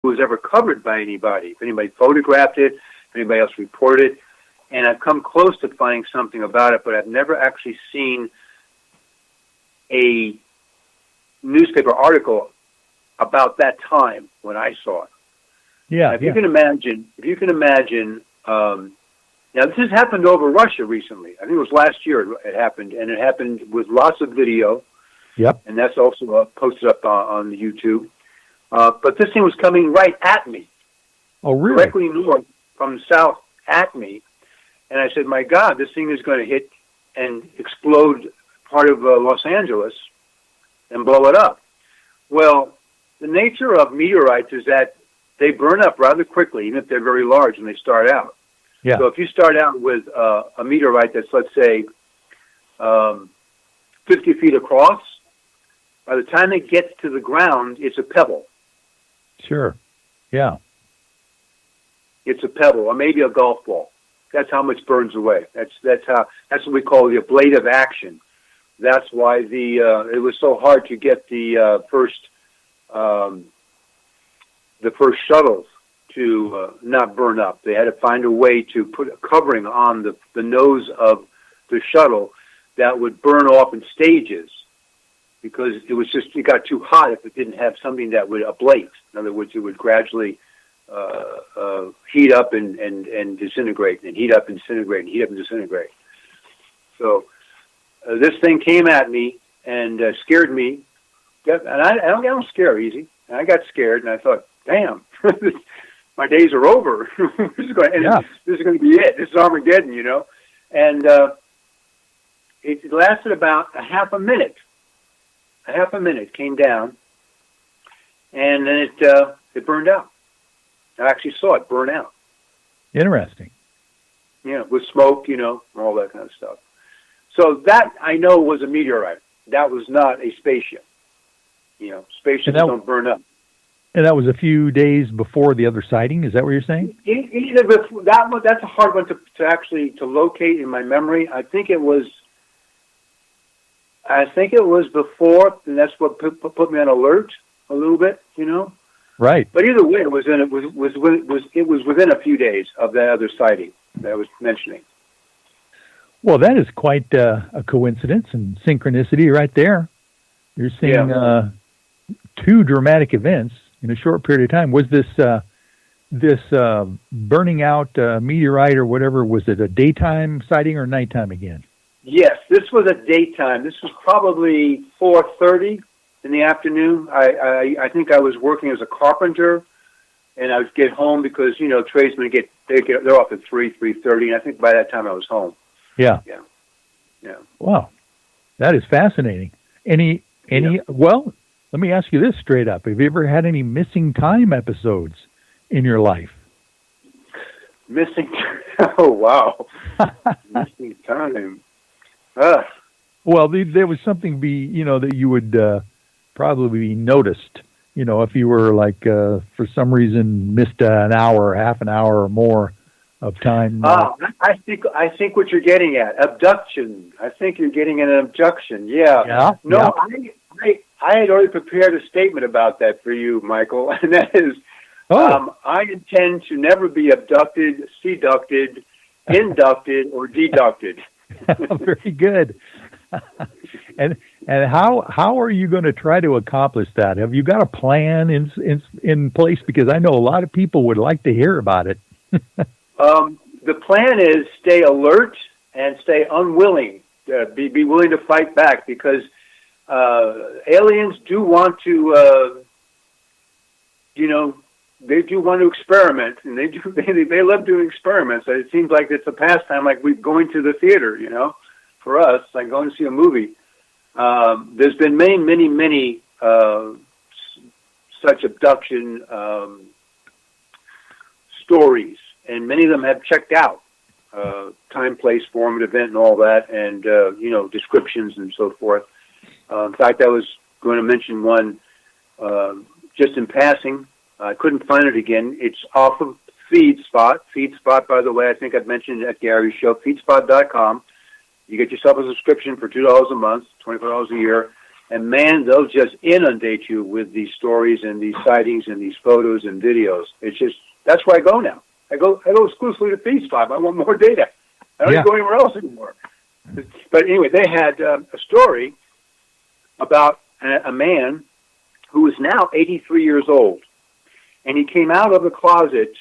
was ever covered by anybody. If anybody photographed it, if anybody else reported it. And I've come close to finding something about it, but I've never actually seen a newspaper article about that time when I saw it. Yeah. If you can imagine, now this has happened over Russia recently. I think it was last year it happened, and it happened with lots of video. Yep. And that's also posted up on the YouTube. But this thing was coming right at me. Oh, really? Directly north from the south at me. And I said, my God, this thing is going to hit and explode part of Los Angeles and blow it up. Well, the nature of meteorites is that they burn up rather quickly, even if they're very large when they start out. Yeah. So if you start out with a meteorite that's, let's say, 50 feet across, by the time it gets to the ground, it's a pebble. Sure. Yeah. It's a pebble, or maybe a golf ball. That's how much burns away. That's what we call the ablative action. That's why it was so hard to get the first shuttles to not burn up. They had to find a way to put a covering on the nose of the shuttle that would burn off in stages, because it got too hot if it didn't have something that would ablate. In other words, it would gradually heat up and disintegrate, and heat up and disintegrate, and heat up and disintegrate. So this thing came at me and scared me. And I don't scare easy. And I got scared, and I thought, damn, my days are over. This is going to be it. This is Armageddon, you know. And it lasted about a half a minute. A half a minute came down, and then it burned out. I actually saw it burn out. Interesting. Yeah, with smoke, you know, all that kind of stuff. So that, I know, was a meteorite. That was not a spaceship. You know, spaceships don't burn up. And that was a few days before the other sighting? Is that what you're saying? Either before, that's a hard one to locate in my memory. I think it was before, and that's what put me on alert a little bit, you know. Right. But either way, it was within a few days of that other sighting that I was mentioning. Well, that is quite a coincidence and synchronicity right there. You're seeing two dramatic events in a short period of time. Was this burning out meteorite or whatever, was it a daytime sighting or nighttime again? Yes, this was a daytime. This was probably 4:30 in the afternoon. I think I was working as a carpenter, and I would get home because, you know, tradesmen they're off at 3:30, and I think by that time I was home. Yeah. Wow, that is fascinating. Well, let me ask you this straight up: have you ever had any missing time episodes in your life? Missing? Oh, wow. Missing time. Well, there was something that you would probably noticed. You know, if you were like for some reason missed an hour, half an hour or more of time. I think what you're getting at, abduction. I think you're getting at an abduction. Yeah. No, yeah. I had already prepared a statement about that for you, Michael, and that is, I intend to never be abducted, seducted, inducted, or deducted. Very good. And how are you going to try to accomplish that? Have you got a plan in place? Because I know a lot of people would like to hear about it. The plan is stay alert and stay unwilling. Be willing to fight back, because aliens do want to, they do want to experiment, and they love doing experiments. It seems like it's a pastime, like we're going to the theater, you know, for us, like going to see a movie. There's been many such abduction stories, and many of them have checked out. Time, place, form, event, and all that, and, descriptions and so forth. In fact, I was going to mention one just in passing. I couldn't find it again. It's off of FeedSpot. FeedSpot, by the way, I think I've mentioned it at Gary's show, feedspot.com. You get yourself a subscription for $2 a month, $24 a year, And man, they'll just inundate you with these stories and these sightings and these photos and videos. It's just, that's where I go now. I go exclusively to FeedSpot. I want more data. I don't go anywhere else anymore. But anyway, they had a story about a man who is now 83 years old. And he came out of the closet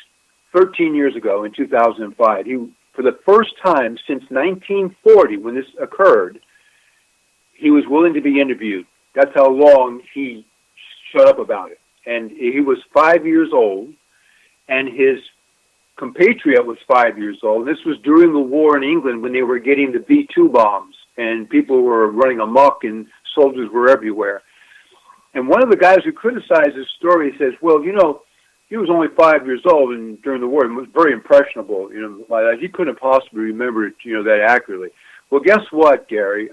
13 years ago in 2005. He, for the first time since 1940, when this occurred, he was willing to be interviewed. That's how long he shut up about it. And he was 5 years old, and his compatriot was 5 years old. This was during the war in England when they were getting the B-2 bombs, and people were running amok, and soldiers were everywhere. And one of the guys who criticized his story says, well, you know, he was only 5 years old and during the war and was very impressionable. You know, he couldn't possibly remember it, you know, that accurately. Well, guess what, Gary?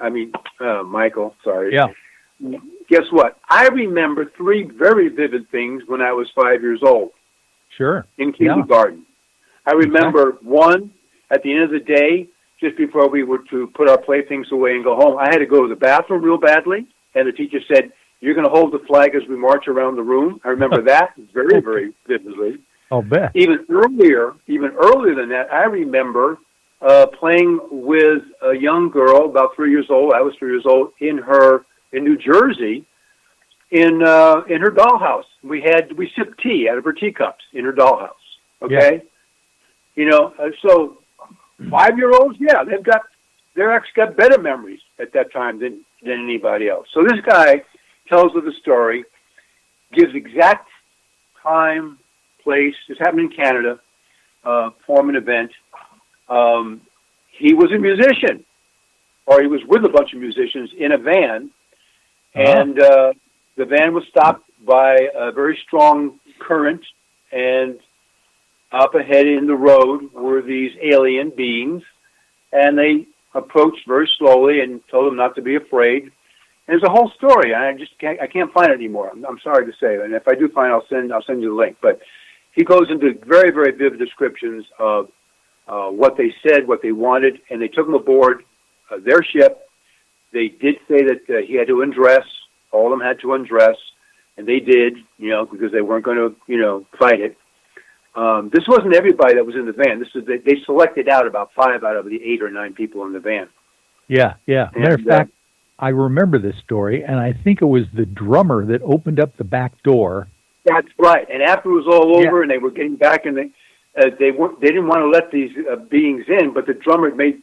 Michael, sorry. Yeah. Guess what? I remember three very vivid things when I was 5 years old. Sure. In kindergarten. Yeah. I remember one, at the end of the day, just before we were to put our playthings away and go home, I had to go to the bathroom real badly, and the teacher said, you're going to hold the flag as we march around the room. I remember that very, very vividly. I'll bet. Even earlier than that, I remember playing with a young girl, about 3 years old. I was 3 years old, in New Jersey, in her dollhouse. We sipped tea out of her teacups in her dollhouse. Okay, yeah. You know, so 5-year-olds, yeah, they're actually got better memories at that time than anybody else. So this guy tells of the story, gives exact time, place. This happened in Canada, for an event. He was a musician, or he was with a bunch of musicians in a van, and the van was stopped by a very strong current, and up ahead in the road were these alien beings, and they approached very slowly and told them not to be afraid. And there's a whole story, and I can't find it anymore. I'm sorry to say, and if I do find it, I'll send you the link. But he goes into very, very vivid descriptions of what they said, what they wanted, and they took him aboard their ship. They did say that he had to undress. All of them had to undress, and they did, you know, because they weren't going to, you know, fight it. This wasn't everybody that was in the van. They selected out about 5 out of the 8 or 9 people in the van. Yeah, yeah. Matter of fact, I remember this story, and I think it was the drummer that opened up the back door. That's right. And after it was all over, and they were getting back, and they didn't want to let these beings in, but the drummer made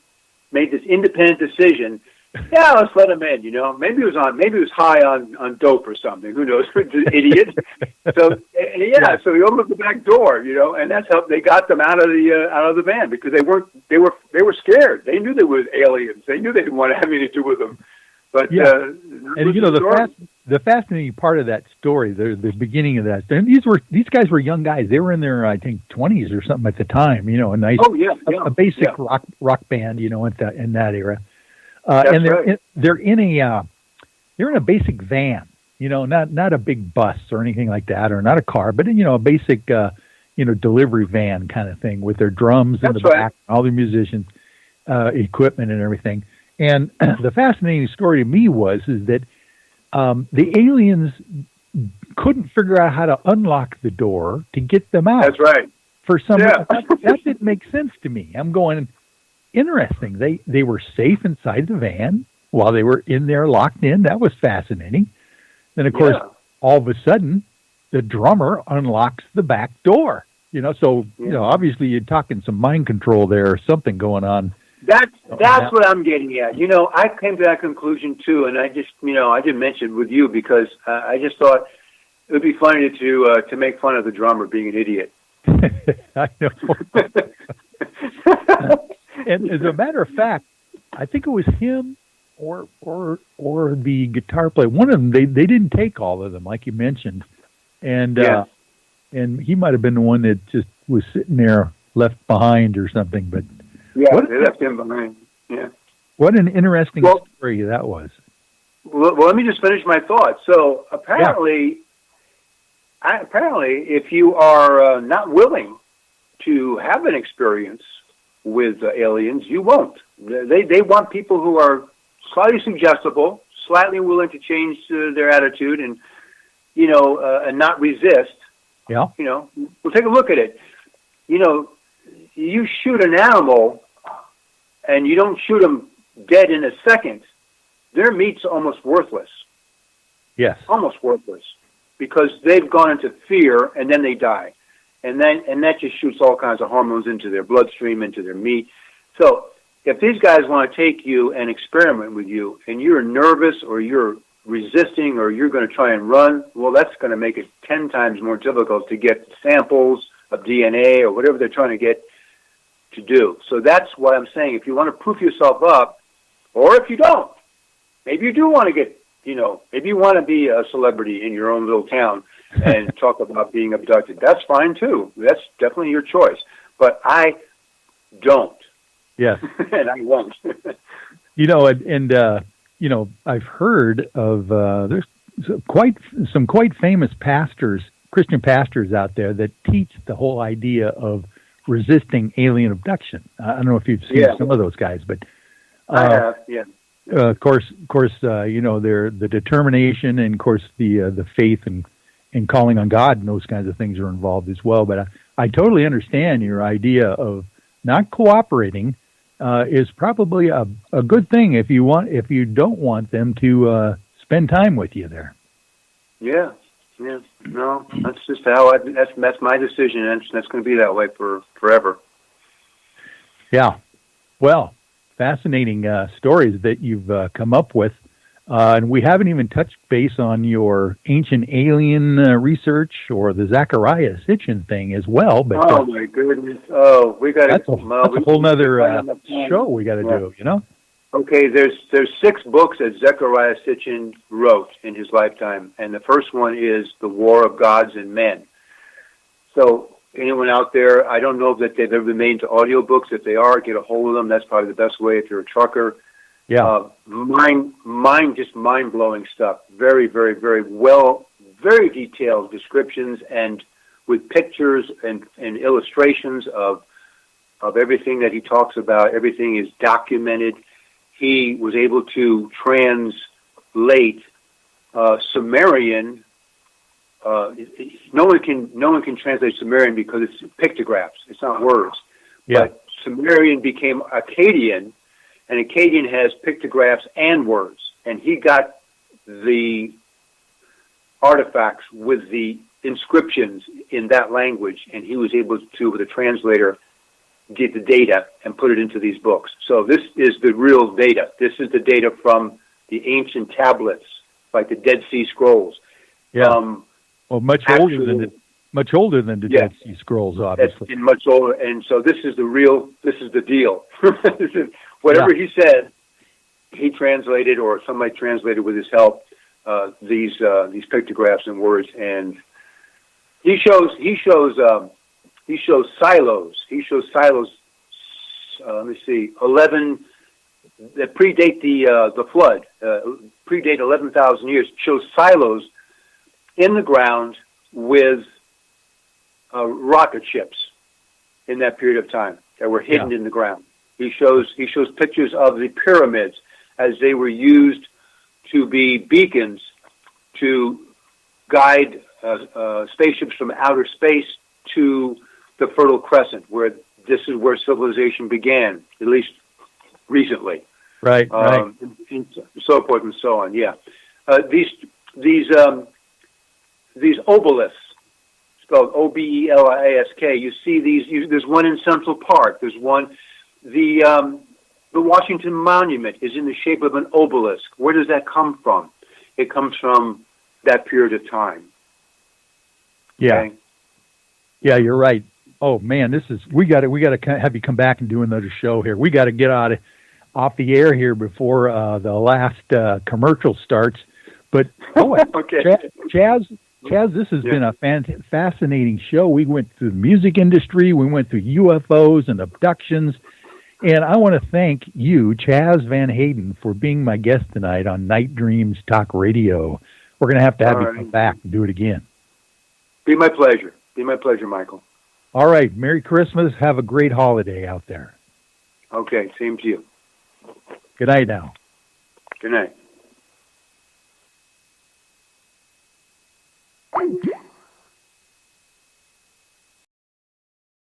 this independent decision. Yeah, let's let him in. You know, maybe he was high on dope or something. Who knows? Idiot. So so he opened up the back door. You know, and that's how they got them out of the van, because they were scared. They knew they were aliens. They knew they didn't want to have anything to do with them. But and you know the fascinating part of that story, the beginning of that. And these guys were young guys. They were in their, I think, 20s or something at the time. You know, a nice, a basic rock band. You know, in that era. And they're in a basic van. You know, not a big bus or anything like that, or not a car, but you know, a basic delivery van kind of thing with their drums in the back, all the musicians, equipment and everything. And the fascinating story to me is that the aliens couldn't figure out how to unlock the door to get them out. That's right. For some reason, that didn't make sense to me. I'm going, interesting. They were safe inside the van while they were in there locked in. That was fascinating. Then, of course, all of a sudden, the drummer unlocks the back door. You know, so you know, obviously, you're talking some mind control there, or something going on. That's what I'm getting at. You know, I came to that conclusion too, and I just, you know, I didn't mention it with you because I just thought it would be funny to make fun of the drummer being an idiot. I know. And as a matter of fact, I think it was him or the guitar player. One of them, they didn't take all of them, like you mentioned, and he might have been the one that just was sitting there left behind or something, but. Yeah, they left him behind. Yeah. What an interesting story that was. Well, let me just finish my thought. So apparently, if you are not willing to have an experience with aliens, you won't. They want people who are slightly suggestible, slightly willing to change their attitude and, and not resist, Yeah. we'll take a look at it. You shoot an animal and you don't shoot them dead in a second, their meat's almost worthless. Yes. Almost worthless. Because they've gone into fear and then they die. And that just shoots all kinds of hormones into their bloodstream, into their meat. So if these guys want to take you and experiment with you and you're nervous or you're resisting or you're going to try and run, well, that's going to make it 10 times more difficult to get samples of DNA or whatever they're trying to get to do. So that's why I'm saying if you want to proof yourself up, or if you don't, maybe you do want to get, maybe you want to be a celebrity in your own little town and talk about being abducted. That's fine too. That's definitely your choice. But I don't. Yes. And I won't. I've heard of there's some quite famous pastors, Christian pastors out there that teach the whole idea of resisting alien abduction. I don't know if you've seen some of those guys, but I have. Yeah. Of course, the determination and of course the faith and calling on God and those kinds of things are involved as well. But I totally understand your idea of not cooperating is probably a good thing if you don't want them to spend time with you there. Yeah. No, that's just that's my decision, and that's going to be that way for forever. Yeah. Well, fascinating stories that you've come up with. And we haven't even touched base on your ancient alien research or the Zechariah Sitchin thing as well. But oh my goodness! Oh, we got that's a whole nother show we got to do. Okay, there's 6 books that Zechariah Sitchin wrote in his lifetime, and the first one is The War of Gods and Men. So anyone out there, I don't know that they've ever been made into audiobooks. If they are, get a hold of them. That's probably the best way if you're a trucker. Yeah. Just mind-blowing stuff. Very, very, very well, very detailed descriptions and with pictures and illustrations of everything that he talks about. Everything is documented. He was able to translate Sumerian. No one can translate Sumerian because it's pictographs. It's not words. Yeah. But Sumerian became Akkadian, and Akkadian has pictographs and words. And he got the artifacts with the inscriptions in that language, and he was able to, with a translator, get the data and put it into these books. So this is the real data. This is the data from the ancient tablets, like the Dead Sea Scrolls. Yeah. Much older than the Dead Sea Scrolls, obviously. And much older. And so this is the deal. This is whatever he said, he translated, or somebody translated with his help, these pictographs and words. And he shows silos. He shows silos. Let me see, 11 that predate the flood, predate 11,000 years. Shows silos in the ground with rocket ships in that period of time that were hidden in the ground. He shows pictures of the pyramids as they were used to be beacons to guide spaceships from outer space to the Fertile Crescent, where this is where civilization began, at least recently. Right. And so forth and so on. Yeah. These obelisks, spelled Obelisk. You see these. There's one in Central Park. There's one. The Washington Monument is in the shape of an obelisk. Where does that come from? It comes from that period of time. Yeah. Okay? Yeah, you're right. Oh man, we got to have you come back and do another show here. We got to get off the air here before the last commercial starts. But okay. Chaz, this has been a fascinating show. We went through the music industry, we went through UFOs and abductions, and I want to thank you, Chaz Van Heyden, for being my guest tonight on Night Dreams Talk Radio. We're going to have you come back and do it again. Be my pleasure. Be my pleasure, Michael. All right. Merry Christmas. Have a great holiday out there. Okay. Same to you. Good night now. Good night.